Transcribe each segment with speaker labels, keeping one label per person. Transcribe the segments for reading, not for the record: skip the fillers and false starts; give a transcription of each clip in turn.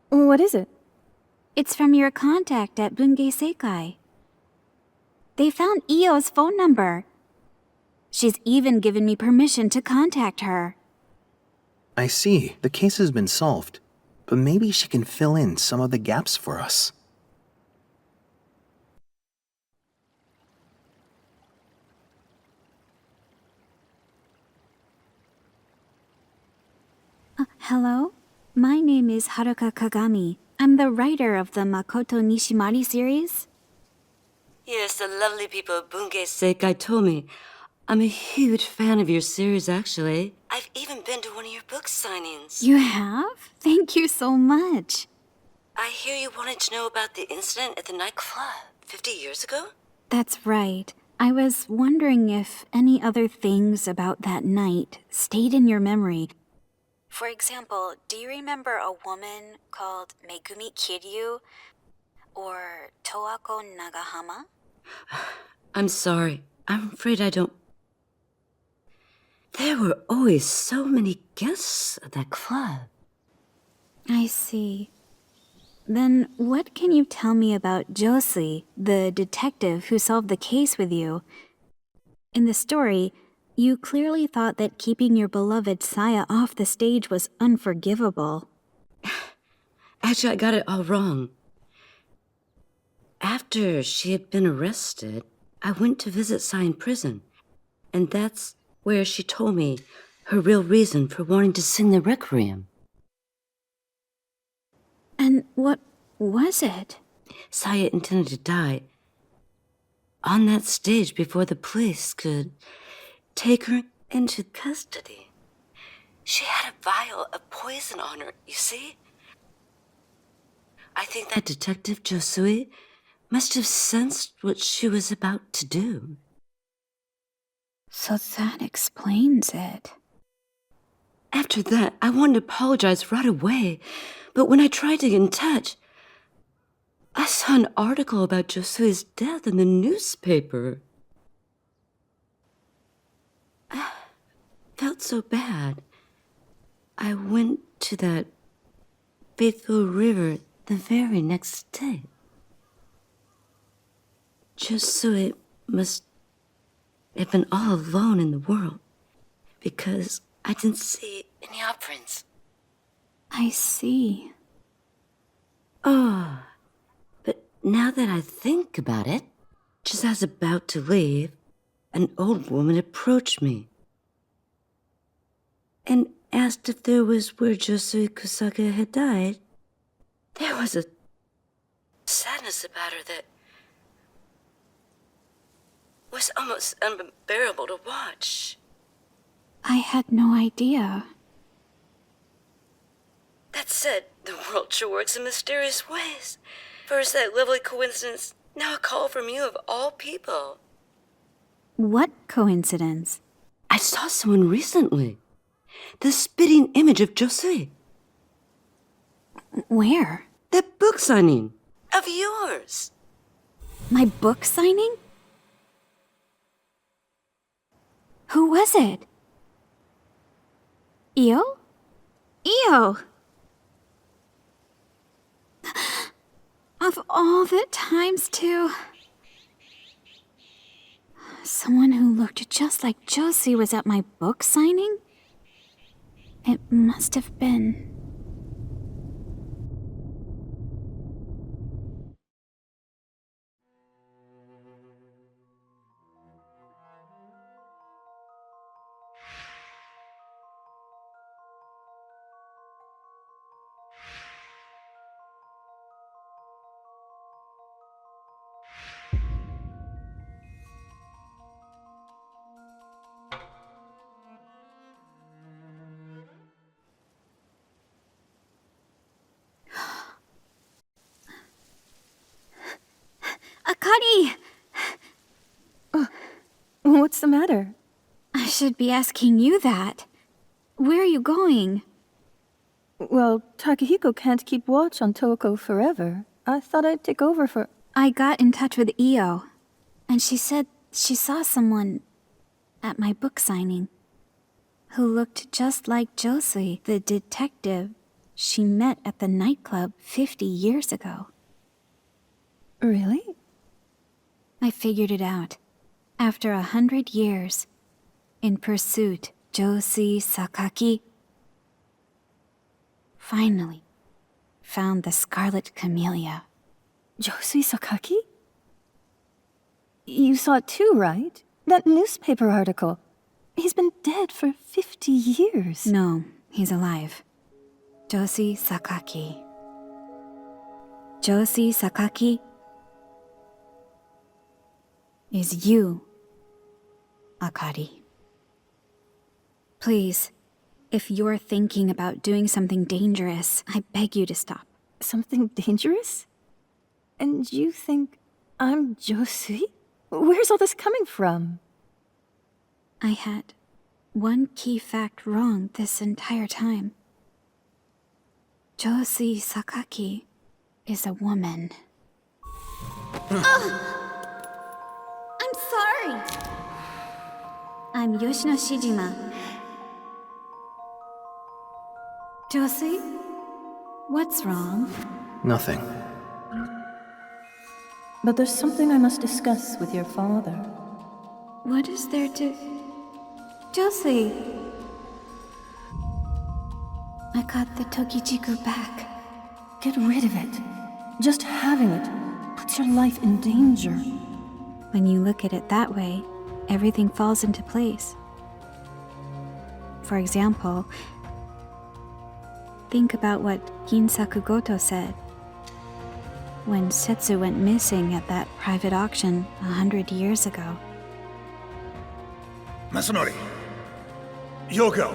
Speaker 1: What is it?
Speaker 2: It's from your contact at Bungei Seikai. They found Io's phone number. She's even given me permission to contact her.
Speaker 3: I see. The case has been solved. But maybe she can fill in some of the gaps for us.
Speaker 2: Hello? My name is Haruka Kagami. I'm the writer of the Makoto Nishimari series.
Speaker 4: Yes, the lovely people of Bungei Seikai told me. I'm a huge fan of your series, actually. I've even been to one of your book signings.
Speaker 2: You have? Thank you so much.
Speaker 4: I hear you wanted to know about the incident at the nightclub 50 years ago?
Speaker 2: That's right. I was wondering if any other things about that night stayed in your memory. For example, do you remember a woman called Megumi Kiryu or Toako Nagahama?
Speaker 4: I'm sorry. I'm afraid I don't. There were always so many guests at that club.
Speaker 2: I see. Then what can you tell me about Josie, the detective who solved the case with you? In the story, you clearly thought that keeping your beloved Saya off the stage was unforgivable.
Speaker 4: Actually, I got it all wrong. After she had been arrested, I went to visit Sai in prison, and that's where she told me her real reason for wanting to sing the Requiem.
Speaker 2: And what was it?
Speaker 4: Saya intended to die on that stage before the police could take her into custody. She had a vial of poison on her, you see? I think that Detective Josui must have sensed what she was about to do.
Speaker 2: So that explains it.
Speaker 4: After that, I wanted to apologize right away, but when I tried to get in touch, I saw an article about Josue's death in the newspaper. I felt so bad. I went to that fateful river the very next day. Josue must have been all alone in the world because I didn't see any offerings.
Speaker 2: I see.
Speaker 4: Oh, but now that I think about it, just as I was about to leave, an old woman approached me and asked if there was where Josue Kusaka had died. There was a sadness about her that was almost unbearable to watch.
Speaker 2: I had no idea.
Speaker 4: That said, the world sure works in mysterious ways. First that lovely coincidence, now a call from you of all people.
Speaker 2: What coincidence?
Speaker 4: I saw someone recently. The spitting image of Josue.
Speaker 2: Where?
Speaker 4: That book signing of yours.
Speaker 2: My book signing? Who was it? Io? Io! Of all the times, too. Someone who looked just like Josie was at my book signing? It must have been. Akari!
Speaker 1: What's the matter?
Speaker 2: I should be asking you that. Where are you going?
Speaker 1: Well, Takahiko can't keep watch on Toko forever. I thought I'd take over for...
Speaker 2: I got in touch with Io, and she said she saw someone at my book signing who looked just like Josie, the detective she met at the nightclub 50 years ago.
Speaker 1: Really?
Speaker 2: I figured it out. After 100 years, in pursuit, Josie Sakaki finally found the Scarlet Camellia.
Speaker 1: Josie Sakaki? You saw it too, right? That newspaper article. He's been dead for 50 years.
Speaker 2: No, he's alive. Josie Sakaki. Josie Sakaki is you, Akari. Please, if you're thinking about doing something dangerous, I beg you to stop.
Speaker 1: Something dangerous? And you think I'm Josie? Where's all this coming from?
Speaker 2: I had one key fact wrong this entire time. Josie Sakaki is a woman. I'm sorry! I'm Yoshino Shijima. Josie? What's wrong?
Speaker 3: Nothing.
Speaker 1: But there's something I must discuss with your father.
Speaker 2: What is there to... Josie! I got the Tokichiku back.
Speaker 1: Get rid of it. Just having it puts your life in danger.
Speaker 2: When you look at it that way, everything falls into place. For example, think about what Ginsaku Goto said. When Setsu went missing at that private auction 100 years ago.
Speaker 5: Masanori. Yoko.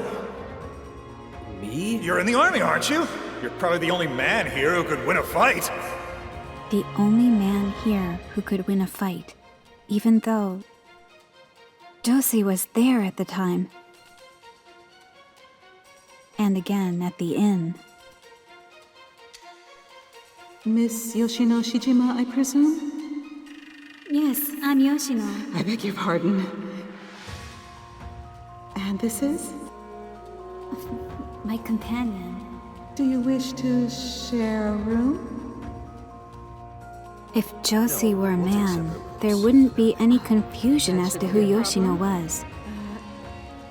Speaker 3: Me?
Speaker 5: You're in the army, aren't you? You're probably the only man here who could win a fight.
Speaker 2: The only man here who could win a fight, even though Josie was there at the time. And again at the inn.
Speaker 6: Miss Yoshino Shijima, I presume?
Speaker 2: Yes, I'm Yoshino.
Speaker 6: I beg your pardon. And this is?
Speaker 2: My companion.
Speaker 6: Do you wish to share a room?
Speaker 2: If Josie were a man, there wouldn't be any confusion as to who Yoshino was.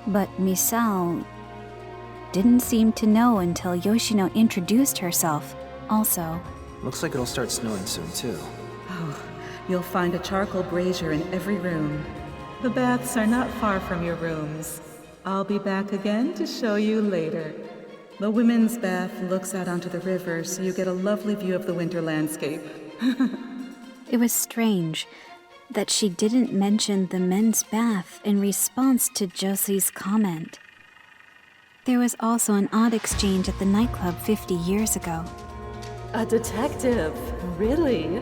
Speaker 2: But Misao didn't seem to know until Yoshino introduced herself, also.
Speaker 3: Looks like it'll start snowing soon, too.
Speaker 6: Oh, you'll find a charcoal brazier in every room. The baths are not far from your rooms. I'll be back again to show you later. The women's bath looks out onto the river, so you get a lovely view of the winter landscape.
Speaker 2: It was strange that she didn't mention the men's bath in response to Josie's comment. There was also an odd exchange at the nightclub 50 years ago.
Speaker 7: A detective? Really?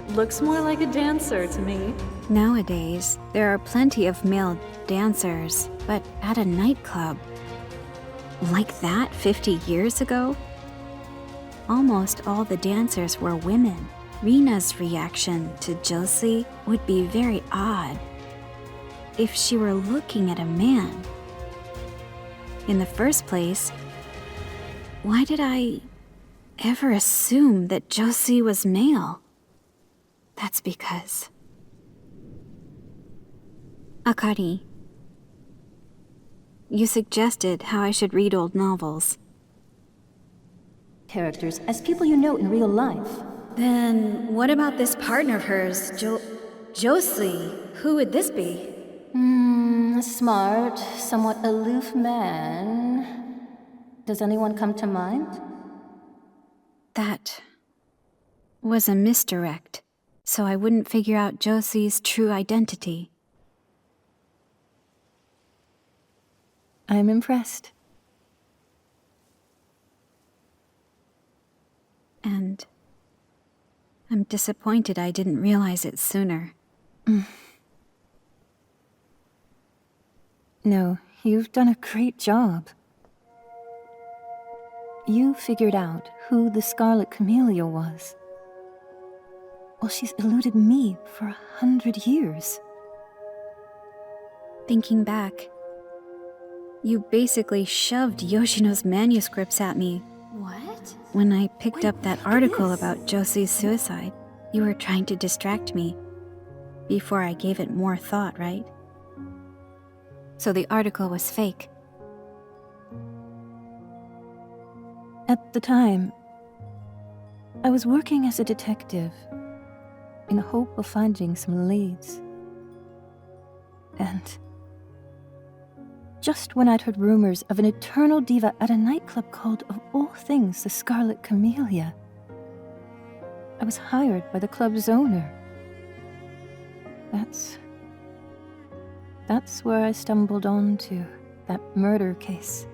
Speaker 7: Looks more like a dancer to me.
Speaker 2: Nowadays, there are plenty of male dancers, but at a nightclub, like that 50 years ago? Almost all the dancers were women. Rina's reaction to Josie would be very odd if she were looking at a man. In the first place, why did I ever assume that Josie was male? That's because... Akari, you suggested how I should read old novels.
Speaker 1: Characters as people you know in real life.
Speaker 2: Then what about this partner of hers, Josie? Who would this be?
Speaker 1: A smart, somewhat aloof man. Does anyone come to mind?
Speaker 2: That was a misdirect, so I wouldn't figure out Josie's true identity.
Speaker 1: I'm impressed.
Speaker 2: And I'm disappointed I didn't realize it sooner.
Speaker 1: No, you've done a great job. You figured out who the Scarlet Camellia was. Well, she's eluded me for 100 years.
Speaker 2: Thinking back, you basically shoved Yoshino's manuscripts at me.
Speaker 7: What?
Speaker 2: When I picked up that
Speaker 1: look at
Speaker 2: article
Speaker 1: this.
Speaker 2: about Josie's suicide, you were trying to distract me before I gave it more thought, right? So the article was fake.
Speaker 1: At the time, I was working as a detective in the hope of finding some leads. And just when I'd heard rumors of an eternal diva at a nightclub called, of all things, the Scarlet Camellia, I was hired by the club's owner. That's where I stumbled onto that murder case.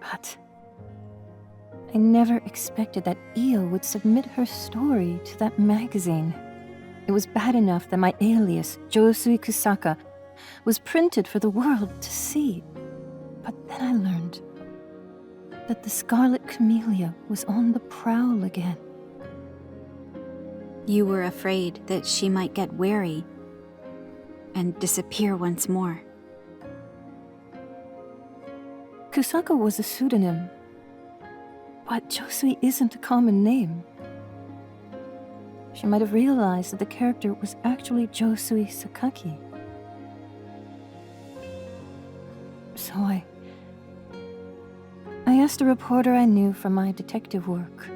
Speaker 1: But I never expected that Io would submit her story to that magazine. It was bad enough that my alias, Josui Kusaka, was printed for the world to see. But then I learned that the Scarlet Camellia was on the prowl again.
Speaker 2: You were afraid that she might get wary and disappear once more.
Speaker 1: Kusaka was a pseudonym, but Josui isn't a common name. She might have realized that the character was actually Josui Sakaki. So I asked a reporter I knew from my detective work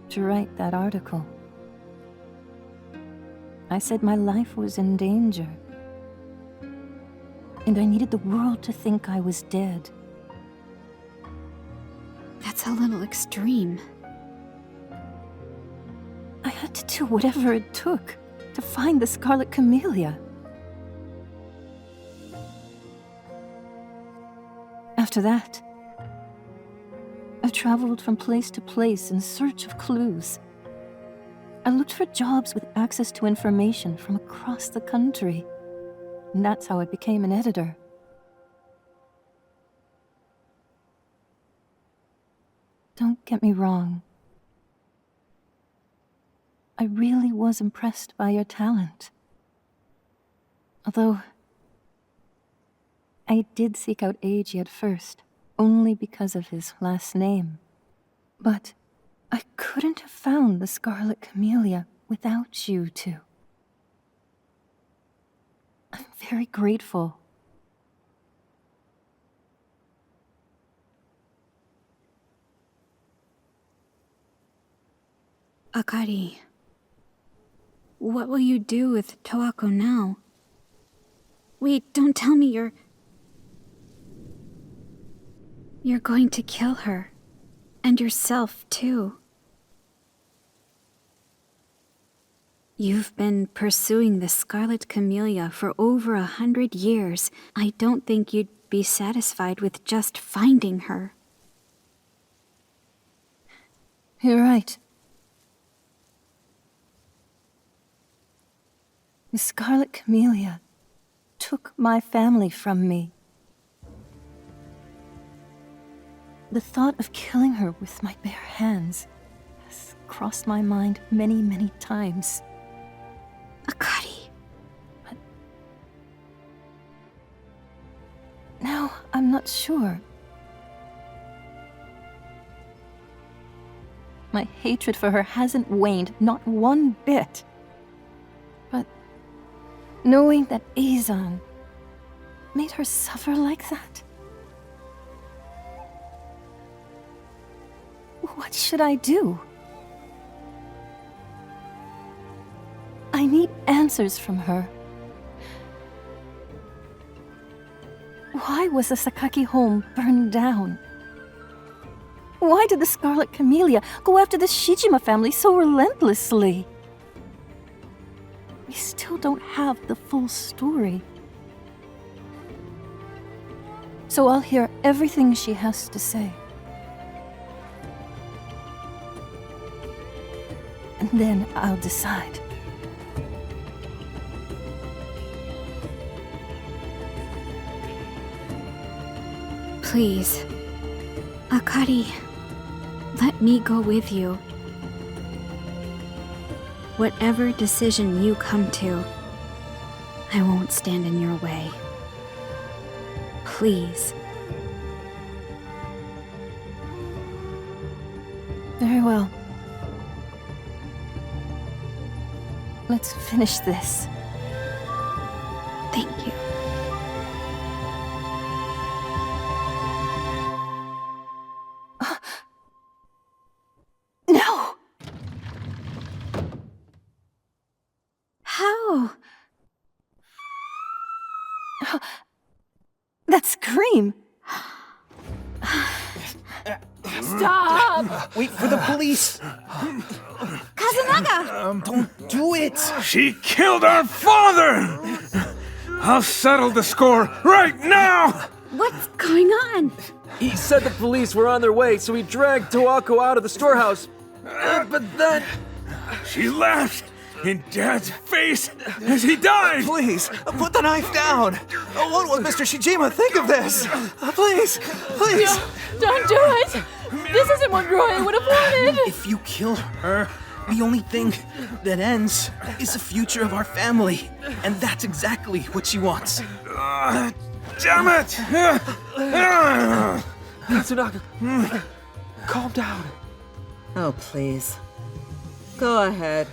Speaker 1: to write that article. I said my life was in danger, and I needed the world to think I was dead.
Speaker 2: That's a little extreme.
Speaker 1: I had to do whatever it took to find the Scarlet Camellia. After that, I traveled from place to place in search of clues. I looked for jobs with access to information from across the country, and that's how I became an editor. Don't get me wrong. I really was impressed by your talent. Although, I did seek out Eiji at first, only because of his last name. But I couldn't have found the Scarlet Camellia without you two. I'm very grateful.
Speaker 2: Akari, what will you do with Toako now? Wait, don't tell me You're going to kill her. And yourself, too. You've been pursuing the Scarlet Camellia for over 100 years. I don't think you'd be satisfied with just finding her.
Speaker 1: You're right. The Scarlet Camellia took my family from me. The thought of killing her with my bare hands has crossed my mind many, many times.
Speaker 2: Akari.
Speaker 1: But now I'm not sure. My hatred for her hasn't waned, not one bit. But knowing that Eizan made her suffer like that? What should I do? I need answers from her. Why was the Sakaki home burned down? Why did the Scarlet Camellia go after the Shijima family so relentlessly? We still don't have the full story. So I'll hear everything she has to say. And then I'll decide.
Speaker 2: Please. Akari, let me go with you. Whatever decision you come to, I won't stand in your way. Please.
Speaker 1: Very well. Let's finish this.
Speaker 2: Thank you.
Speaker 1: No!
Speaker 2: How?
Speaker 1: That scream!
Speaker 7: Stop!
Speaker 3: Wait for the police!
Speaker 2: Kazanaga!
Speaker 3: Don't do it!
Speaker 8: She killed our father! I'll settle the score right now!
Speaker 2: What's going on?
Speaker 9: He said the police were on their way, so he dragged Toako out of the storehouse. But then...
Speaker 8: She laughed in Dad's face as he died!
Speaker 3: Please, put the knife down! What will Mr. Shijima think of this? Please, please!
Speaker 7: Don't do it! This isn't what Roy would have wanted!
Speaker 3: If you kill her, the only thing that ends is the future of our family. And that's exactly what she wants.
Speaker 8: Damn it!
Speaker 9: Katsunaka, calm down.
Speaker 6: Oh, please. Go ahead.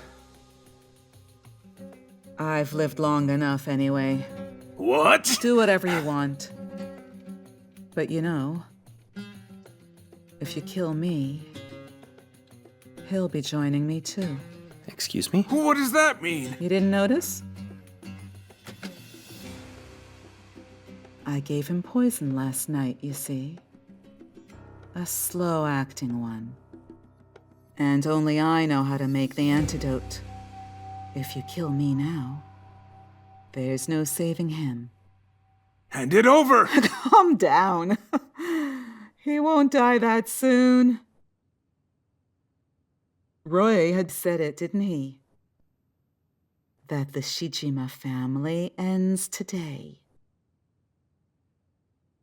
Speaker 6: I've lived long enough anyway.
Speaker 8: What?
Speaker 6: Do whatever you want. But you know, if you kill me, he'll be joining me too.
Speaker 3: Excuse me?
Speaker 8: What does that mean?
Speaker 6: You didn't notice? I gave him poison last night, you see. A slow-acting one. And only I know how to make the antidote. If you kill me now, there's no saving him.
Speaker 8: Hand it over!
Speaker 6: Calm down. He won't die that soon. Roy had said it, didn't he? That the Shijima family ends today.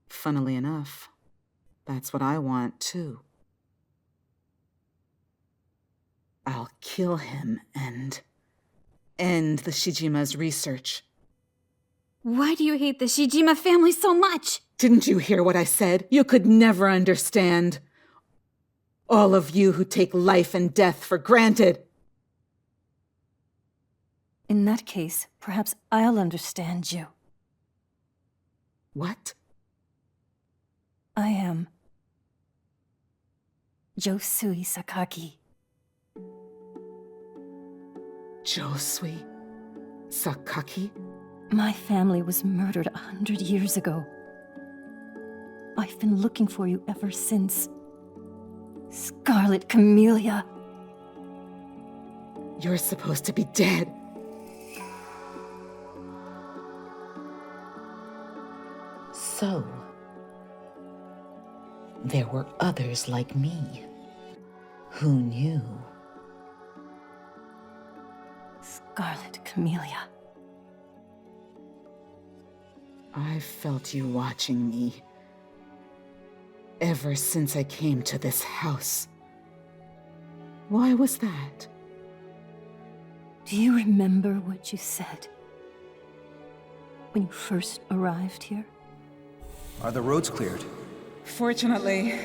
Speaker 6: Funnily enough, that's what I want too. I'll kill him and end the Shijima's research.
Speaker 2: Why do you hate the Shijima family so much?
Speaker 6: Didn't you hear what I said? You could never understand. All of you who take life and death for granted.
Speaker 1: In that case, perhaps I'll understand you.
Speaker 6: What?
Speaker 1: I am Josui Sakaki.
Speaker 6: Josui Sakaki?
Speaker 1: My family was murdered 100 years ago. I've been looking for you ever since. Scarlet Camellia.
Speaker 6: You're supposed to be dead.
Speaker 4: So, there were others like me who knew.
Speaker 1: Scarlet Camellia.
Speaker 6: I've felt you watching me ever since I came to this house. Why was that?
Speaker 1: Do you remember what you said when you first arrived here?
Speaker 3: Are the roads cleared?
Speaker 6: Fortunately,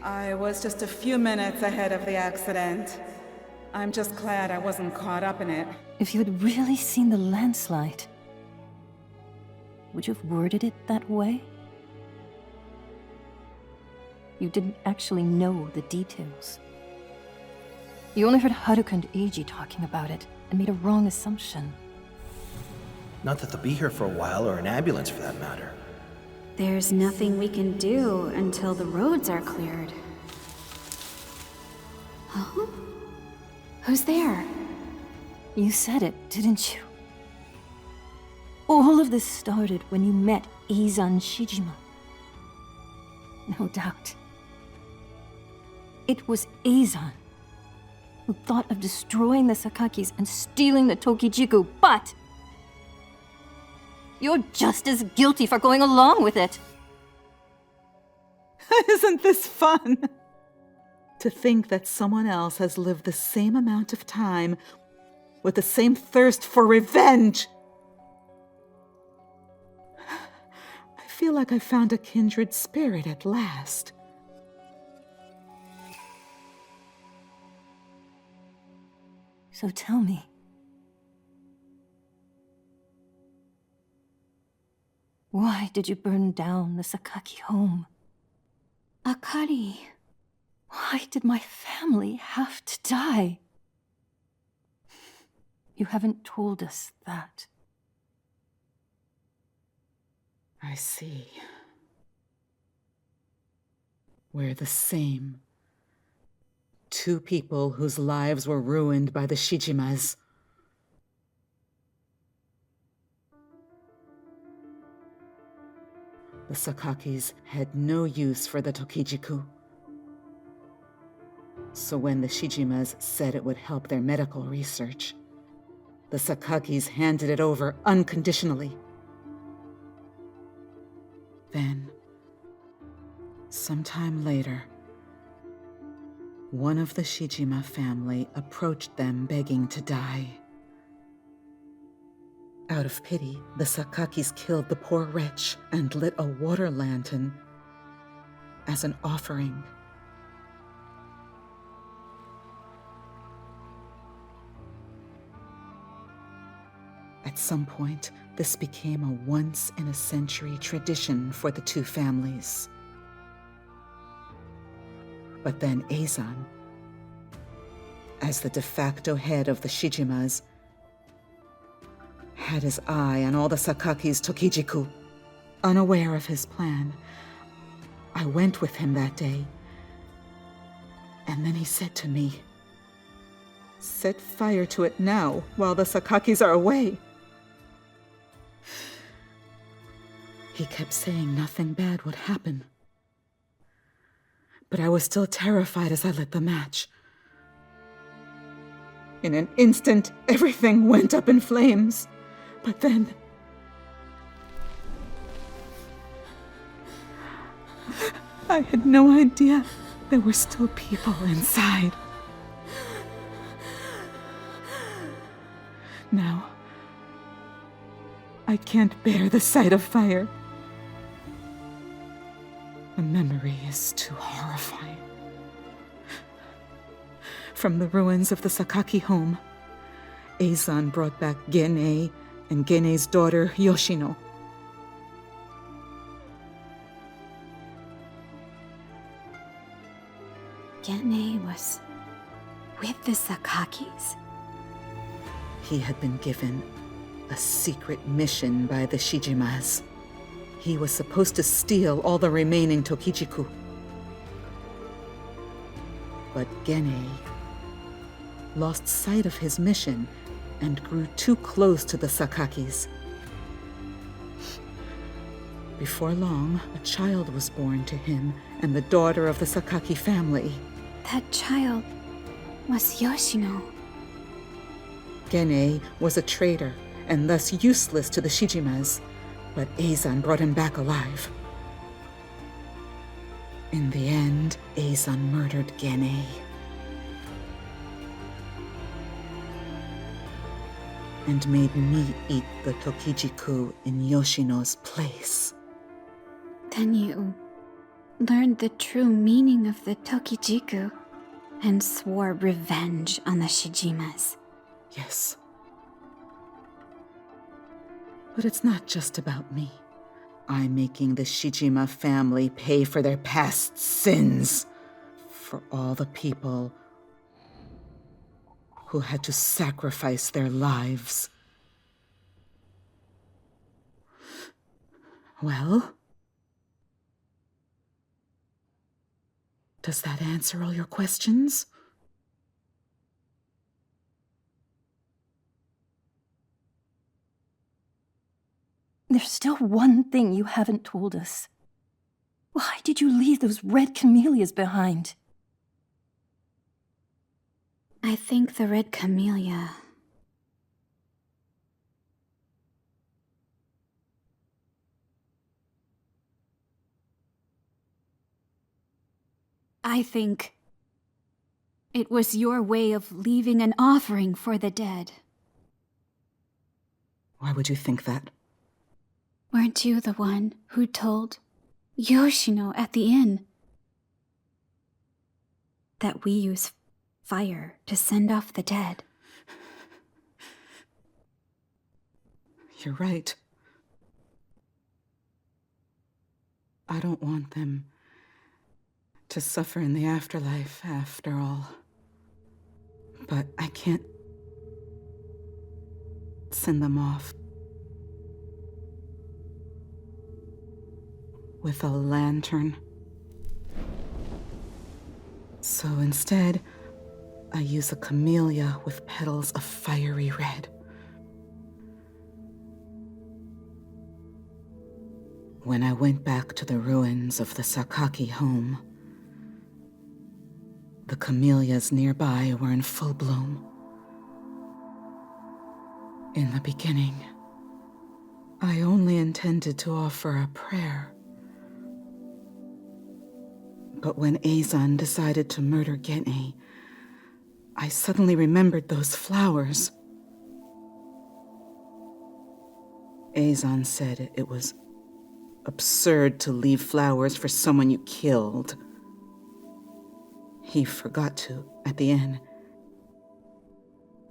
Speaker 6: I was just a few minutes ahead of the accident. I'm just glad I wasn't caught up in it.
Speaker 1: If you had really seen the landslide, would you have worded it that way? You didn't actually know the details. You only heard Haruka and Eiji talking about it and made a wrong assumption.
Speaker 3: Not that they'll be here for a while, or an ambulance for that matter.
Speaker 2: There's nothing we can do until the roads are cleared. Huh? Who's there?
Speaker 1: You said it, didn't you? All of this started when you met Eizan Shijima. No doubt. It was Eizan who thought of destroying the Sakakis and stealing the Tokijiku, but you're just as guilty for going along with it.
Speaker 6: Isn't this fun? To think that someone else has lived the same amount of time with the same thirst for revenge. I feel like I found a kindred spirit at last.
Speaker 1: So tell me. Why did you burn down the Sakaki home?
Speaker 2: Akari.
Speaker 1: Why did my family have to die? You haven't told us that.
Speaker 6: I see. We're the same. Two people whose lives were ruined by the Shijimas. The Sakakis had no use for the Tokijiku. So when the Shijimas said it would help their medical research, the Sakakis handed it over unconditionally. Then, sometime later, one of the Shijima family approached them begging to die. Out of pity, the Sakakis killed the poor wretch and lit a water lantern as an offering. At some point, this became a once-in-a-century tradition for the two families. But then Eizan, as the de facto head of the Shijimas, had his eye on all the Sakaki's Tokijiku. Unaware of his plan, I went with him that day, and then he said to me, "Set fire to it now, while the Sakakis are away." He kept saying nothing bad would happen. But I was still terrified as I lit the match. In an instant, everything went up in flames. But then... I had no idea there were still people inside. Now, I can't bear the sight of fire. The memory is too horrifying. From the ruins of the Sakaki home, Eizan brought back Gene and Gene's daughter, Yoshino.
Speaker 2: Gene was with the Sakakis.
Speaker 6: He had been given a secret mission by the Shijimas. He was supposed to steal all the remaining Tokijiku. But Gene lost sight of his mission and grew too close to the Sakakis. Before long, a child was born to him and the daughter of the Sakaki family.
Speaker 2: That child was Yoshino.
Speaker 6: Gene was a traitor and thus useless to the Shijimas, but Eizan brought him back alive. In the end, Eizan murdered Gene. And made me eat the Tokijiku in Yoshino's place.
Speaker 2: Then you learned the true meaning of the Tokijiku and swore revenge on the Shijimas.
Speaker 6: Yes. But it's not just about me. I'm making the Shijima family pay for their past sins. For all the people who had to sacrifice their lives. Well? Does that answer all your questions?
Speaker 1: There's still one thing you haven't told us. Why did you leave those red camellias behind?
Speaker 2: I think the red camellia... I think it was your way of leaving an offering for the dead.
Speaker 6: Why would you think that?
Speaker 2: Weren't you the one who told Yoshino at the inn that we use fire to send off the dead?
Speaker 6: You're right. I don't want them to suffer in the afterlife, after all. But I can't send them off with a lantern. So instead, I use a camellia with petals of fiery red. When I went back to the ruins of the Sakaki home, the camellias nearby were in full bloom. In the beginning, I only intended to offer a prayer. But when Azan decided to murder Gene, I suddenly remembered those flowers. Azan said it was absurd to leave flowers for someone you killed. He forgot to at the end,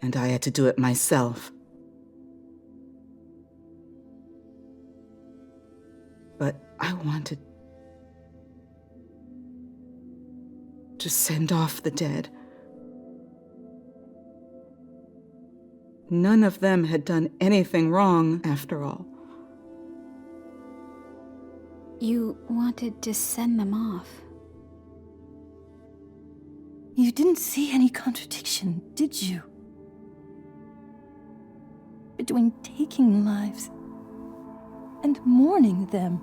Speaker 6: and I had to do it myself. But I wanted to send off the dead. None of them had done anything wrong, after all.
Speaker 2: You wanted to send them off.
Speaker 1: You didn't see any contradiction, did you? Between taking lives and mourning them.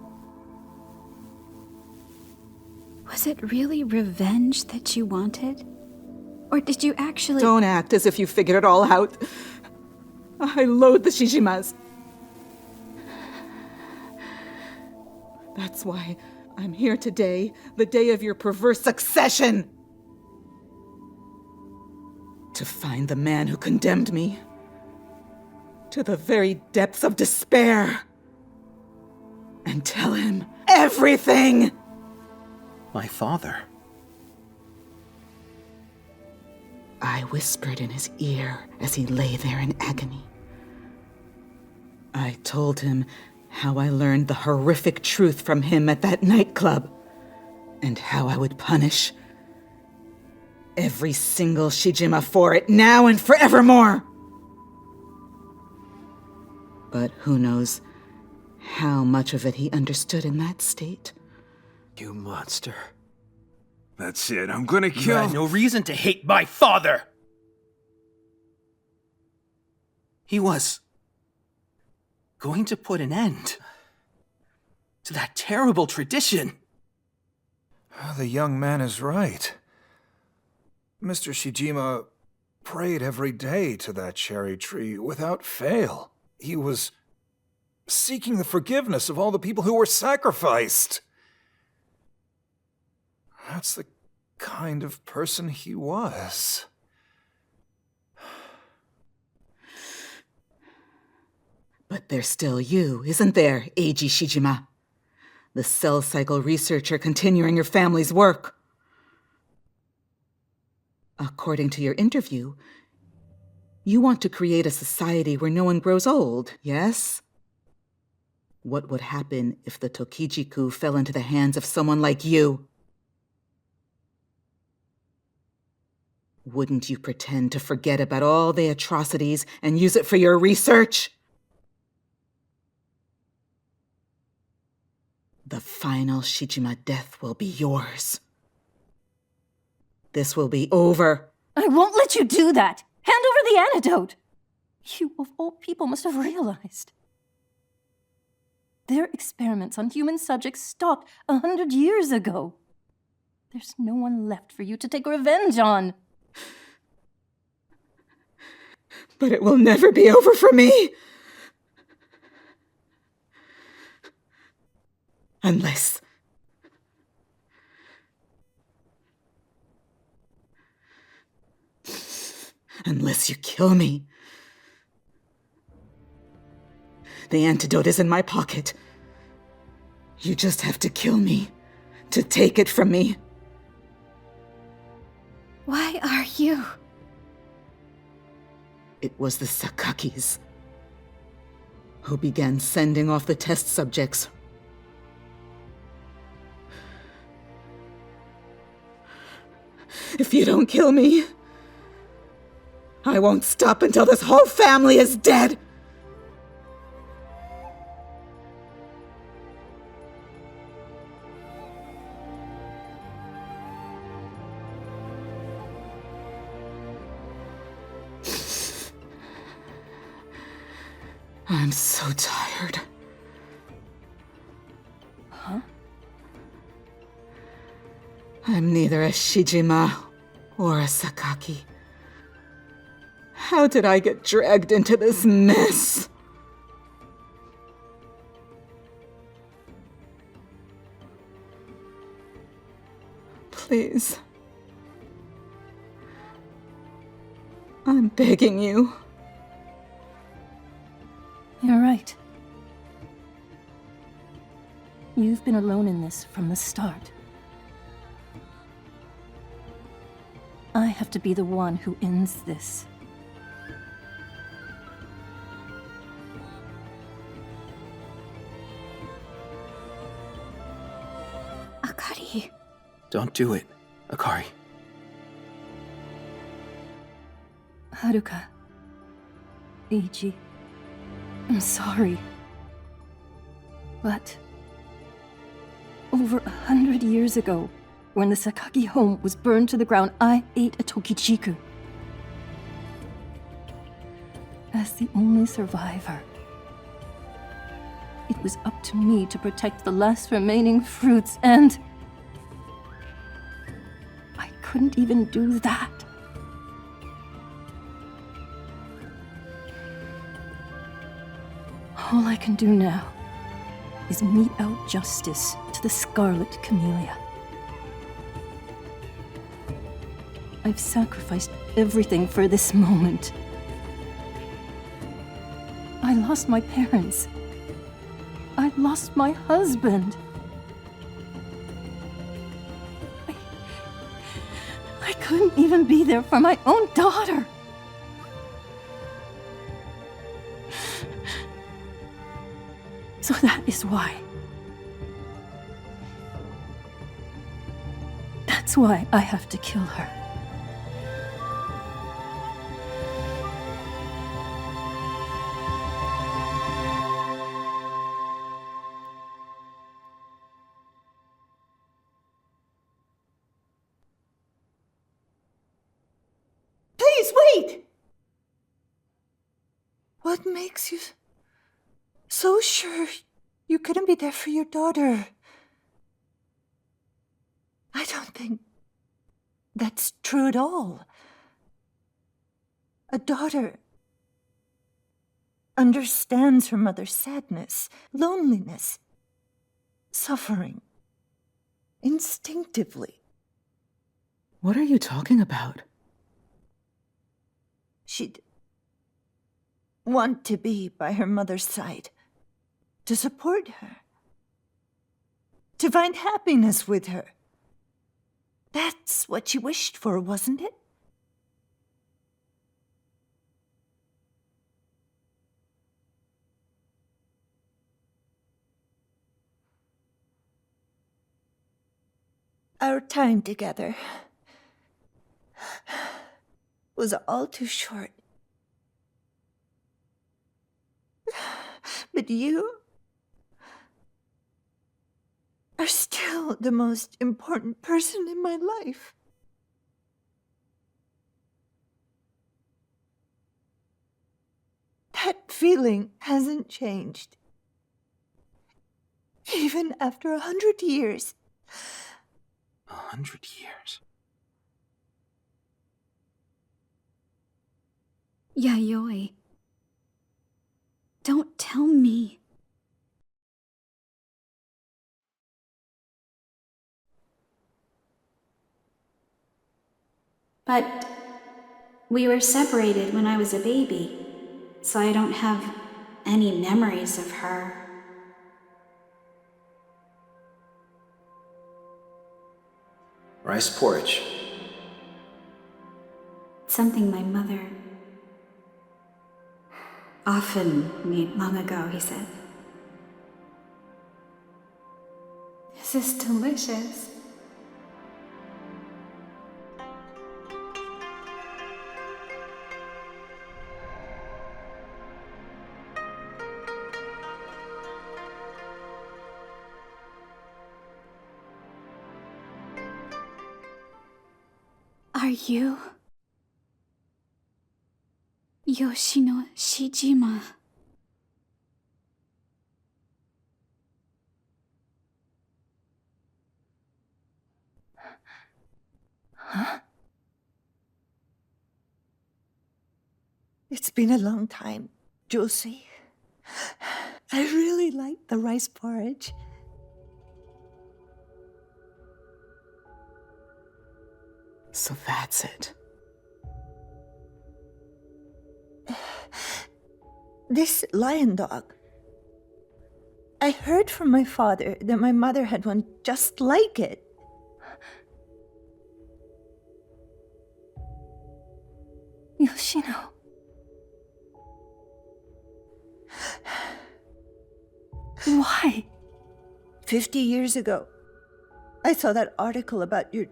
Speaker 2: Was it really revenge that you wanted? Or did you actually—
Speaker 6: Don't act as if you figured it all out. I loathe the Shijimas. That's why I'm here today, the day of your perverse succession. To find the man who condemned me to the very depths of despair and tell him everything.
Speaker 3: My father.
Speaker 6: I whispered in his ear as he lay there in agony. I told him how I learned the horrific truth from him at that nightclub, and how I would punish every single Shijima for it, now and forevermore. But who knows how much of it he understood in that state.
Speaker 9: You monster.
Speaker 8: That's it, I'm gonna
Speaker 3: You
Speaker 8: kill—
Speaker 3: had no reason to hate my father! He was going to put an end to that terrible tradition.
Speaker 8: The young man is right. Mr. Shijima prayed every day to that cherry tree without fail. He was seeking the forgiveness of all the people who were sacrificed. That's the kind of person he was.
Speaker 6: But there's still you, isn't there, Eiji Shijima? The cell cycle researcher continuing your family's work. According to your interview, you want to create a society where no one grows old, yes? What would happen if the Tokijiku fell into the hands of someone like you? Wouldn't you pretend to forget about all the atrocities and use it for your research? The final Shijima death will be yours. This will be over.
Speaker 1: I won't let you do that! Hand over the antidote! You, of all people, must have realized. Their experiments on human subjects stopped 100 years ago. There's no one left for you to take revenge on.
Speaker 6: But it will never be over for me. Unless you kill me. The antidote is in my pocket. You just have to kill me to take it from me.
Speaker 2: Why are you?
Speaker 6: It was the Sakakis who began sending off the test subjects. If you don't kill me, I won't stop until this whole family is dead! I'm so tired.
Speaker 1: Huh?
Speaker 6: I'm neither a Shijima or a Sakaki. How did I get dragged into this mess? Please. I'm begging you.
Speaker 1: You're right. You've been alone in this from the start. I have to be the one who ends this.
Speaker 2: Akari.
Speaker 3: Don't do it, Akari.
Speaker 1: Haruka. Eiji. I'm sorry. But over 100 years ago, when the Sakaki home was burned to the ground, I ate a tokichiku. As the only survivor, it was up to me to protect the last remaining fruits, and I couldn't even do that. All I can do now is mete out justice to the Scarlet Camellia. I've sacrificed everything for this moment. I lost my parents. I lost my husband. I couldn't even be there for my own daughter. So that is why. That's why I have to kill her.
Speaker 10: Please wait! What makes you so sure you couldn't be there for your daughter? I don't think that's true at all. A daughter understands her mother's sadness, loneliness, suffering, instinctively.
Speaker 6: What are you talking about?
Speaker 10: She'd want to be by her mother's side, to support her, to find happiness with her. That's what she wished for, wasn't it? Our time together was all too short. But you are still the most important person in my life. That feeling hasn't changed. Even after 100 years.
Speaker 3: 100 years?
Speaker 2: Yayoi. Don't tell me. But we were separated when I was a baby, so I don't have any memories of her.
Speaker 3: Rice porridge.
Speaker 2: Something my mother often made long ago, he said.
Speaker 11: This is delicious.
Speaker 2: Are you Yoshino Shijima?
Speaker 10: Huh? It's been a long time, Josie. I really like the rice porridge.
Speaker 3: So that's it.
Speaker 10: This lion dog. I heard from my father that my mother had one just like it.
Speaker 1: Yoshino. Why?
Speaker 10: 50 years ago, I saw that article about your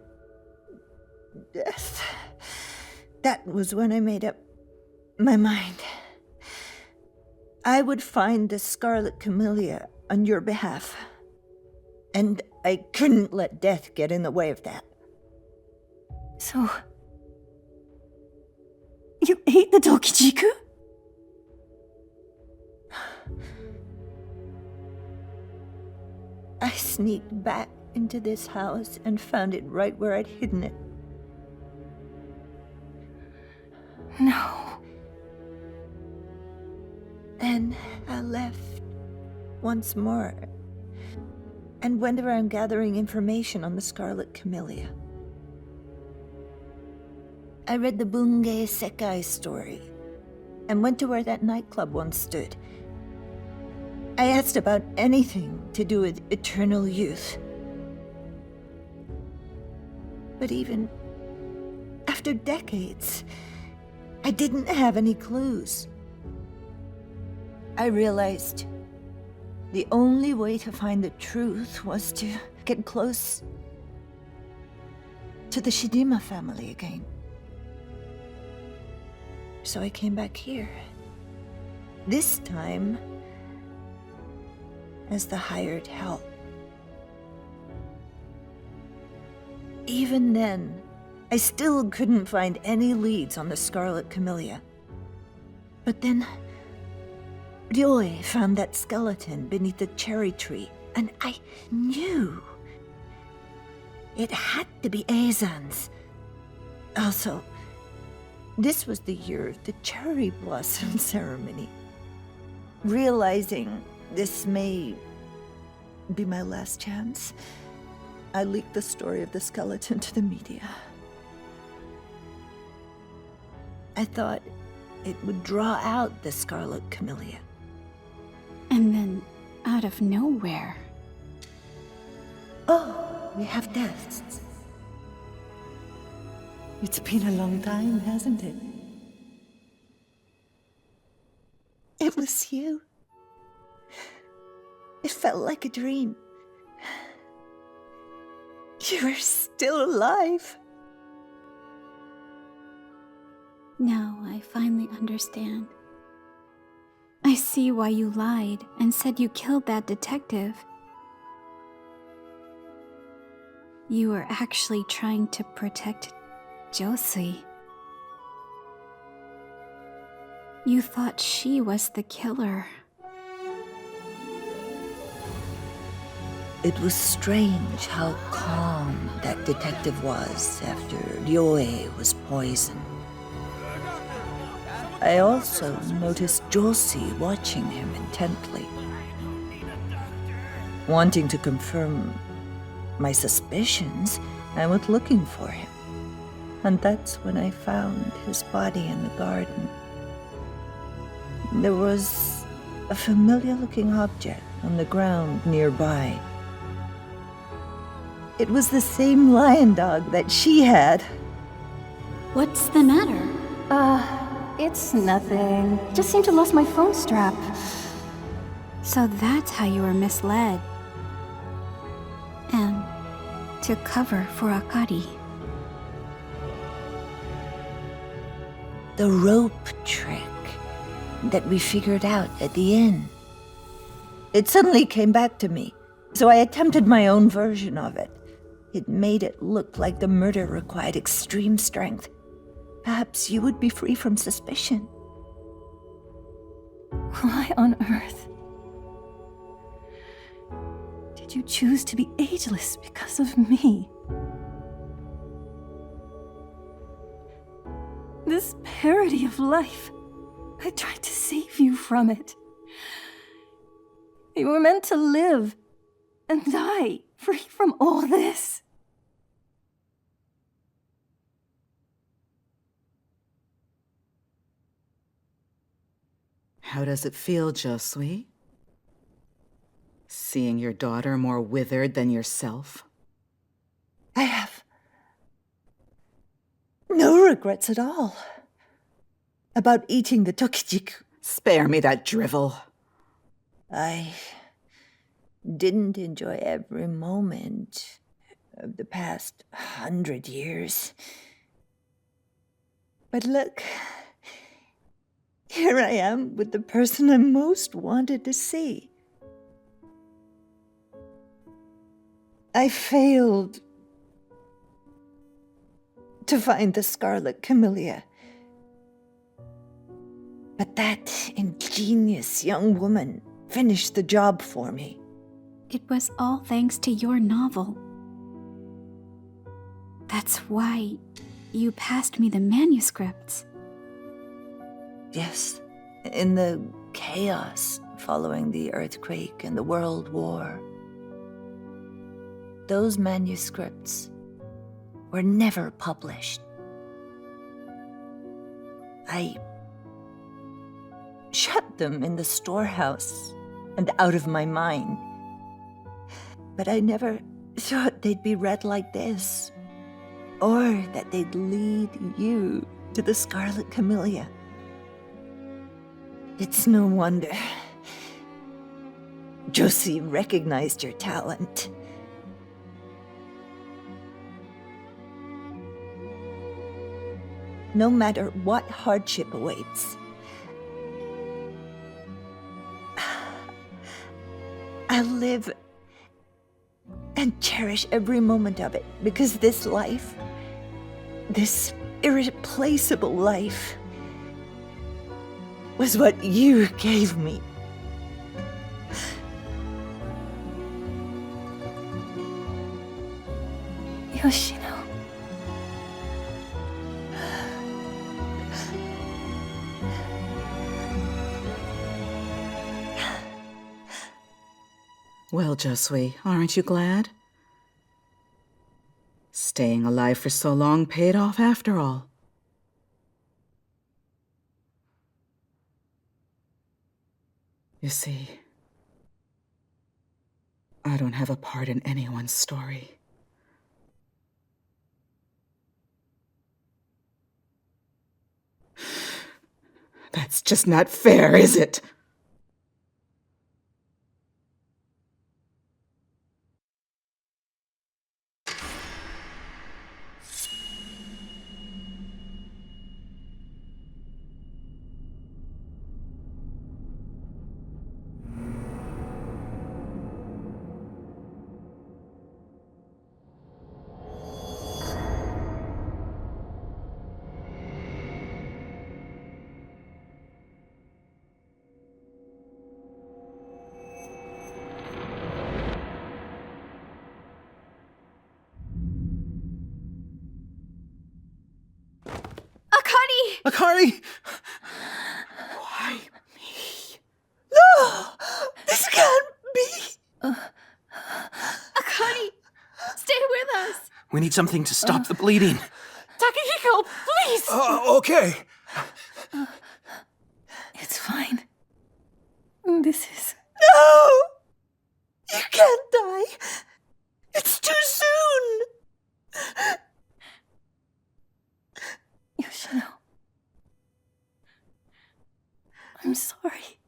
Speaker 10: death. That was when I made up my mind. I would find the Scarlet Camellia on your behalf. And I couldn't let death get in the way of that.
Speaker 1: So... you ate the Dokijiku?
Speaker 10: I sneaked back into this house and found it right where I'd hidden it.
Speaker 1: No.
Speaker 10: Then I left once more and went around gathering information on the Scarlet Camellia. I read the Bungei Sekai story and went to where that nightclub once stood. I asked about anything to do with eternal youth. But even after decades, I didn't have any clues. I realized the only way to find the truth was to get close to the Shijima family again. So I came back here. This time, as the hired help. Even then, I still couldn't find any leads on the Scarlet Camellia. But then, Ryoi found that skeleton beneath the cherry tree, and I knew it had to be Eizan's. Also, this was the year of the cherry blossom ceremony. Realizing this may be my last chance, I leaked the story of the skeleton to the media. I thought it would draw out the Scarlet Camellia.
Speaker 2: And then, out of nowhere...
Speaker 10: Oh, we have tests. It's been a long time, hasn't it? It was you. It felt like a dream. You were still alive.
Speaker 2: Now I finally understand. I see why you lied and said you killed that detective. You were actually trying to protect Josie. You thought she was the killer.
Speaker 10: It was strange how calm that detective was after Ryoi was poisoned. I also noticed Josie watching him intently, wanting to confirm my suspicions. I went looking for him, and that's when I found his body in the garden. There was a familiar-looking object on the ground nearby. It was the same lion dog that she had.
Speaker 2: What's the matter?
Speaker 1: It's nothing. Just seemed to lost my phone strap.
Speaker 2: So that's how you were misled. And to cover for Akari.
Speaker 10: The rope trick that we figured out at the inn. It suddenly came back to me, so I attempted my own version of it. It made it look like the murder required extreme strength. Perhaps you would be free from suspicion.
Speaker 1: Why on earth did you choose to be ageless because of me? This parody of life, I tried to save you from it. You were meant to live and die free from all this.
Speaker 6: How does it feel, Josui? Seeing your daughter more withered than yourself?
Speaker 10: I have no regrets at all about eating the tokijiku.
Speaker 6: Spare me that drivel.
Speaker 10: I didn't enjoy every moment of the past 100 years. But look, here I am with the person I most wanted to see. I failed to find the Scarlet Camellia. But that ingenious young woman finished the job for me.
Speaker 2: It was all thanks to your novel. That's why you passed me the manuscripts.
Speaker 10: Yes, in the chaos following the earthquake and the World War. Those manuscripts were never published. I shut them in the storehouse and out of my mind. But I never thought they'd be read like this, or that they'd lead you to the Scarlet Camellia. It's no wonder Josie recognized your talent. No matter what hardship awaits, I'll live and cherish every moment of it, because this life, this irreplaceable life, was what you gave me.
Speaker 1: Yoshino.
Speaker 6: Well, Josui, aren't you glad? Staying alive for so long paid off after all. You see, I don't have a part in anyone's story. That's just not fair, is it?
Speaker 3: Akari!
Speaker 6: Why me?
Speaker 10: No! This can't be!
Speaker 11: Akari! Stay with us!
Speaker 3: We need something to stop the bleeding.
Speaker 11: Takehiko, please!
Speaker 8: Okay.
Speaker 1: It's fine. This is...
Speaker 10: No! You can't die! It's too soon!
Speaker 1: Yoshino. I'm sorry.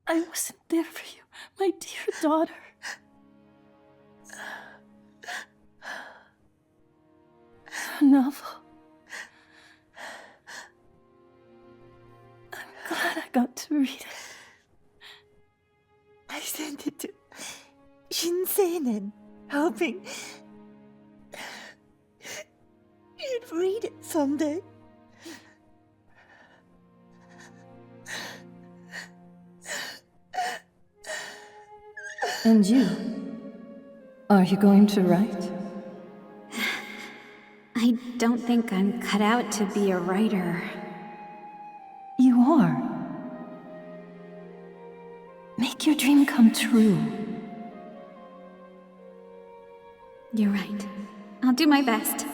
Speaker 1: I wasn't there for you, my dear daughter. A novel. I'm glad I got to read it.
Speaker 10: I sent it to Shinseinen, hoping you'd read it someday.
Speaker 1: And you? Are you going to write?
Speaker 2: I don't think I'm cut out to be a writer.
Speaker 1: You are. Make your dream come true.
Speaker 2: You're right. I'll do my best.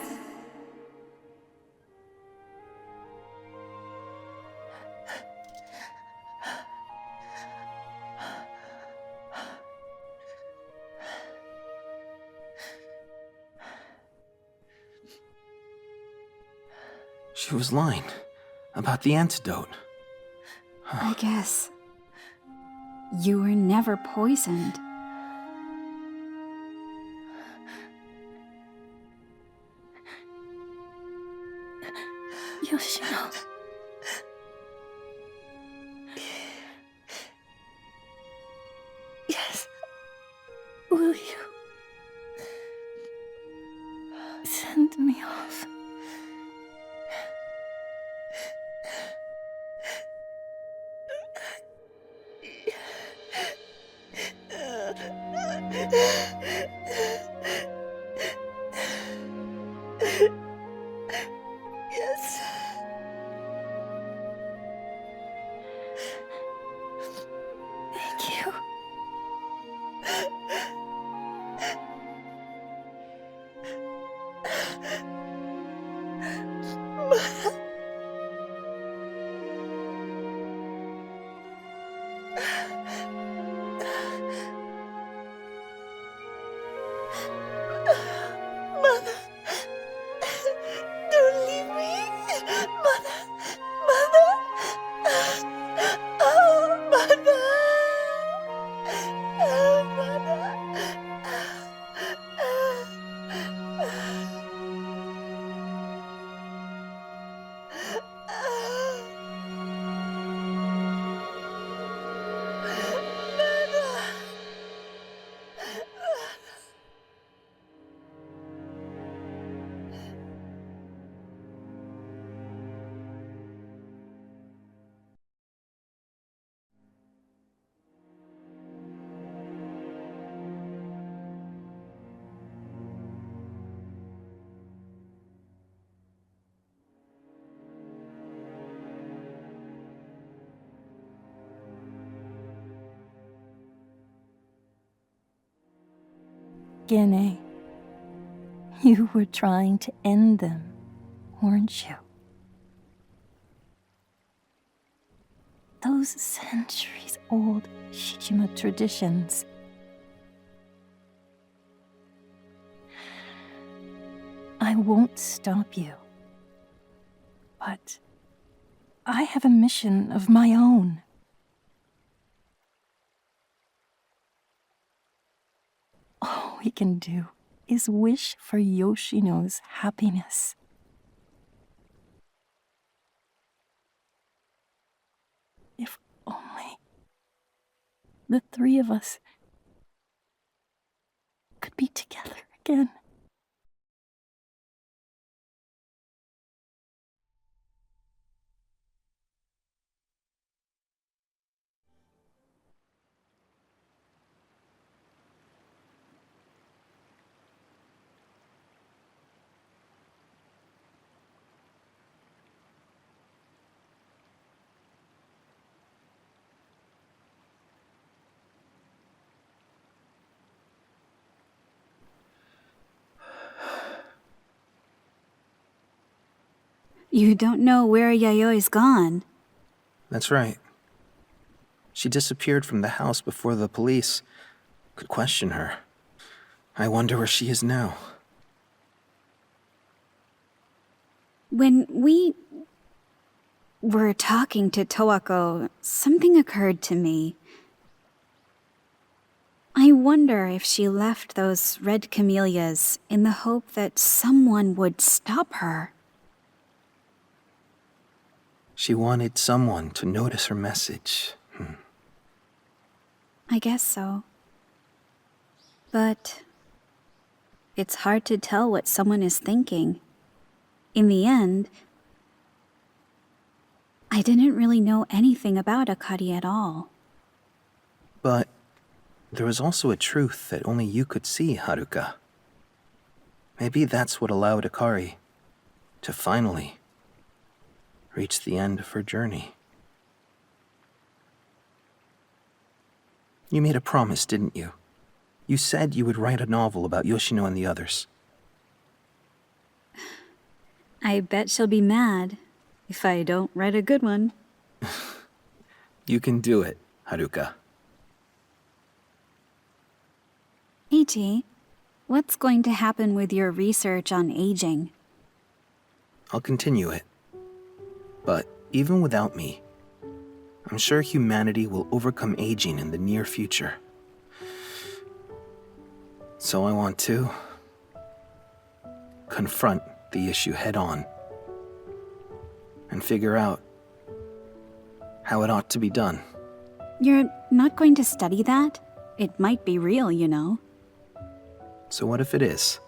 Speaker 3: She was lying about the antidote.
Speaker 2: I guess. You were never poisoned.
Speaker 1: Yoshino.
Speaker 10: Yes.
Speaker 1: Will you send me off?
Speaker 10: Yes.
Speaker 1: Thank you.
Speaker 10: Mother, don't leave me. Mother, Mother. Oh, Mother. Oh,
Speaker 1: Gene, you were trying to end them, weren't you? Those centuries-old Shijima traditions. I won't stop you. But I have a mission of my own. All we can do is wish for Yoshino's happiness. If only the three of us could be together again.
Speaker 2: You don't know where Yayoi's gone.
Speaker 3: That's right. She disappeared from the house before the police could question her. I wonder where she is now.
Speaker 2: When we were talking to Towako, something occurred to me. I wonder if she left those red camellias in the hope that someone would stop her.
Speaker 3: She wanted someone to notice her message.
Speaker 2: I guess so. But it's hard to tell what someone is thinking. In the end, I didn't really know anything about Akari at all.
Speaker 3: But there was also a truth that only you could see, Haruka. Maybe that's what allowed Akari to finally reach the end of her journey. You made a promise, didn't you? You said you would write a novel about Yoshino and the others.
Speaker 2: I bet she'll be mad if I don't write a good one.
Speaker 3: You can do it, Haruka.
Speaker 2: Ichi, what's going to happen with your research on aging?
Speaker 3: I'll continue it. But even without me, I'm sure humanity will overcome aging in the near future. So I want to confront the issue head on and figure out how it ought to be done.
Speaker 2: You're not going to study that? It might be real, you know.
Speaker 3: So what if it is?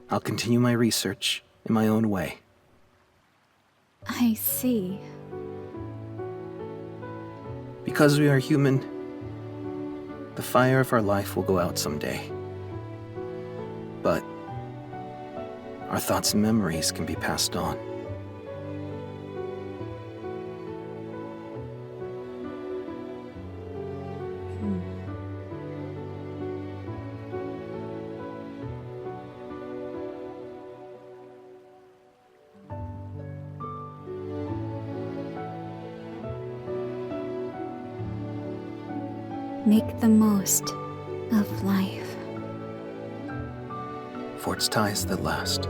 Speaker 3: I'll continue my research in my own way.
Speaker 2: I see.
Speaker 3: Because we are human, the fire of our life will go out someday. But our thoughts and memories can be passed on.
Speaker 2: Make the most of life.
Speaker 3: For its ties that last.